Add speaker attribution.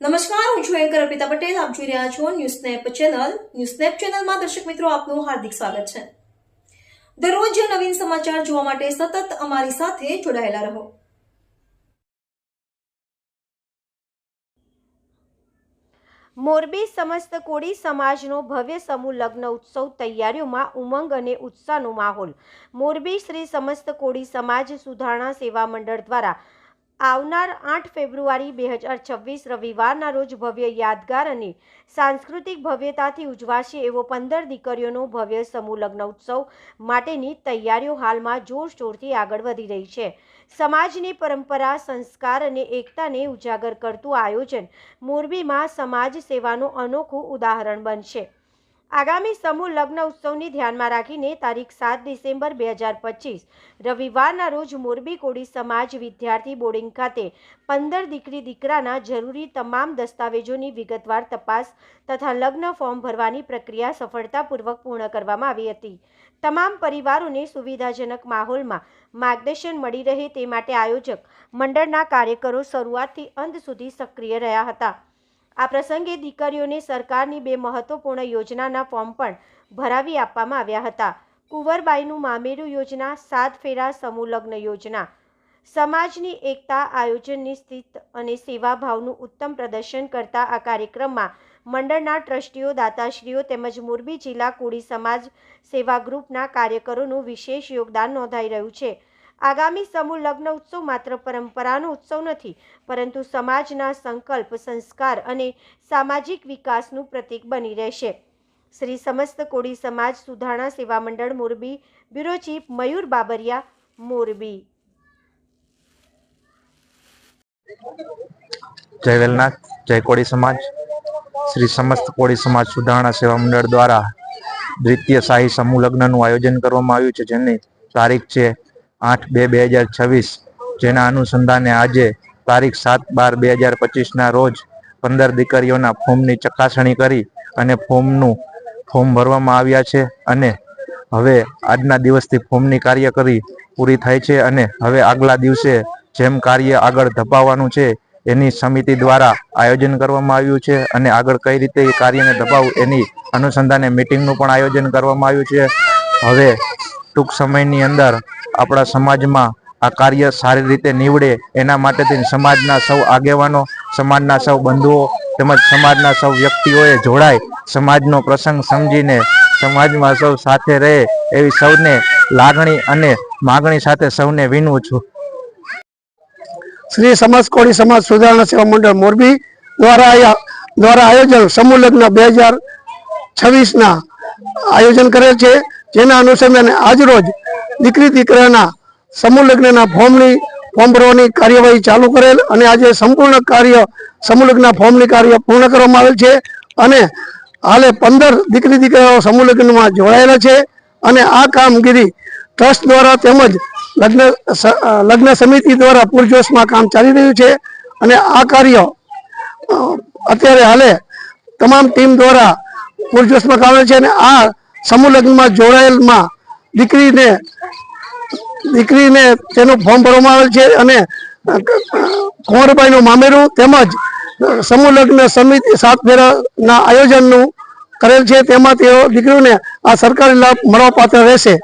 Speaker 1: નમસ્કાર, હું છું એન્કર અર્પિતા પટેલ. આપ જોઈ રહ્યા છો news snap channel. News snap ચેનલમાં દર્શક મિત્રો આપનું હાર્દિક સ્વાગત છે. દરરોજ નવીન સમાચાર જોવા માટે સતત અમારી સાથે જોડાયેલા રહો.
Speaker 2: મોરબી સમસ્ત કોળી સમાજનો ભવ્ય સમૂહ લગ્ન ઉત્સવ તૈયારીઓમાં ઉમંગ અને ઉત્સાહનો માહોલ. મોરબી શ્રી સમસ્ત કોળી સમાજ સુધારણા સેવા મંડળ દ્વારા આવનાર 8 ફેબ્રુઆરી 2026 રવિવારના રોજ ભવ્ય યાદગાર અને સાંસ્કૃતિક ભવ્યતાથી ઉજવાશે એવો 15 દીકરીઓનો ભવ્ય સમૂહ લગ્ન ઉત્સવ માટેની તૈયારીઓ હાલમાં જોરશોરથી આગળ વધી રહી છે. સમાજની પરંપરા, સંસ્કાર અને એકતાને ઉજાગર કરતું આયોજન મોરબીમાં સમાજ સેવાનું અનોખું ઉદાહરણ બનશે. આગામી સમૂહ લગ્ન ઉત્સવને ધ્યાનમાં રાખીને તારીખ 7 ડિસેમ્બર 2025 રવિવારના રોજ મોરબી કોળી સમાજ વિદ્યાર્થી બોર્ડિંગ ખાતે 15 દીકરી દીકરાના જરૂરી તમામ દસ્તાવેજોની વિગતવાર તપાસ તથા લગ્ન ફોર્મ ભરવાની પ્રક્રિયા સફળતાપૂર્વક પૂર્ણ કરવામાં આવી હતી. તમામ પરિવારોને સુવિધાજનક માહોલમાં માર્ગદર્શન મળી રહે તે માટે આયોજક મંડળના કાર્યકરો શરૂઆતથી અંત સુધી સક્રિય રહ્યા હતા. આ પ્રસંગે દીકરીઓને સરકારની 2 મહત્વપૂર્ણ યોજનાના ફોર્મ પણ ભરાવી આપવામાં આવ્યા હતા. કુંવરબાઈનું મામેરું યોજના, 7 ફેરા સમૂહ લગ્ન યોજના. સમાજની એકતા, આયોજનની સ્થિત અને સેવાભાવનું ઉત્તમ પ્રદર્શન કરતા આ કાર્યક્રમમાં મંડળના ટ્રસ્ટીઓ, દાતાશ્રીઓ તેમજ મોરબી જિલ્લા કોળી સમાજ સેવા ગ્રુપના કાર્યકરોનું વિશેષ યોગદાન નોંધાઈ રહ્યું છે. આગામી સમૂહ લગ્ન ઉત્સવ માત્ર પરંપરાનો ઉત્સવ નથી, પરંતુ સમાજના સંકલ્પ, સંસ્કાર અને સામાજિક વિકાસનું પ્રતીક બની રહેશે. શ્રી સમસ્ત કોળી સમાજ સુધારણા સેવા મંડળ મોરબી, બ્યુરો ચીફ મયુર બાબરિયા, મોરબી.
Speaker 3: જય વેલનાથ, જય કોળી સમાજ. શ્રી સમસ્ત કોળી સમાજ સુધારણા સેવા મંડળ દ્વારા દ્વિતીય શાહી સમૂહ લગ્નનું આયોજન કરવામાં આવ્યું છે, જેની તારીખ છે 8/2/2026. જેના અનુસંધાને આજે તારીખ 7/12/2025 ના રોજ 15 દીકરીઓના ફોર્મની ચકાસણી કરી અને ફોર્મ ભરવામાં આવ્યા છે. અને હવે આજના દિવસથી ફોર્મની કાર્યવાહી પૂરી થાય છે અને હવે આગલા દિવસે જેમ કાર્ય આગળ ધપાવવાનું છે એની સમિતિ દ્વારા આયોજન કરવામાં આવ્યું છે અને આગળ કઈ રીતે એ કાર્યને ધપાવવું એની અનુસંધાને મિટિંગનું પણ આયોજન કરવામાં આવ્યું છે. હવે ટૂંક સમયની અંદર આપણા સમાજમાં આ કાર્ય સારી રીતે નીવડે એના માટેથી સમાજના સૌ આગેવાનો, સમાજના સૌ બંધુઓ તેમજ સમાજના સૌ વ્યક્તિઓએ જોડાય સમાજનો પ્રસંગ સમજીને સમાજમાં સૌ સાથે રહે એવી સૌને લાગણી અને માગણી સાથે સૌને વિનવું છું.
Speaker 4: શ્રી સમસ્ત કોળી સમાજ સુધારણા સેવા મંડળ મોરબી દ્વારા આયોજન સમૂહ લગ્ન 2026 ના આયોજન કરેલ છે. જેના અનુસંધાને આજરોજ દીકરી દીકરાના સમૂહ લગ્નના ફોર્મ ભરવાની કાર્યવાહી ચાલુ કરેલ અને આજે સંપૂર્ણ કાર્ય સમૂહ લગ્ન ફોર્મની કાર્ય પૂર્ણ કરવામાં આવેલ છે અને હાલે 15 દીકરી દીકરાઓ સમૂહ લગ્નમાં જોડાયેલા છે અને આ કામગીરી ટ્રસ્ટ દ્વારા તેમજ લગ્ન સમિતિ દ્વારા પૂરજોશમાં કામ ચાલી રહ્યું છે અને આ કાર્ય અત્યારે હાલે તમામ ટીમ દ્વારા પૂરજોશમાં કામ છે અને આ સમૂહ લગ્નમાં જોડાયેલમાં દીકરીને તેનું ફોર્મ ભરવામાં આવેલ છે અને કુંવરબાઈનું મામેરું તેમજ સમૂહ લગ્ન સમિતિ 7 ફેરાના આયોજનનું કરેલ છે. તેમાં તેઓ દીકરીઓને આ સરકારી લાભ મળવાપાત્ર રહેશે.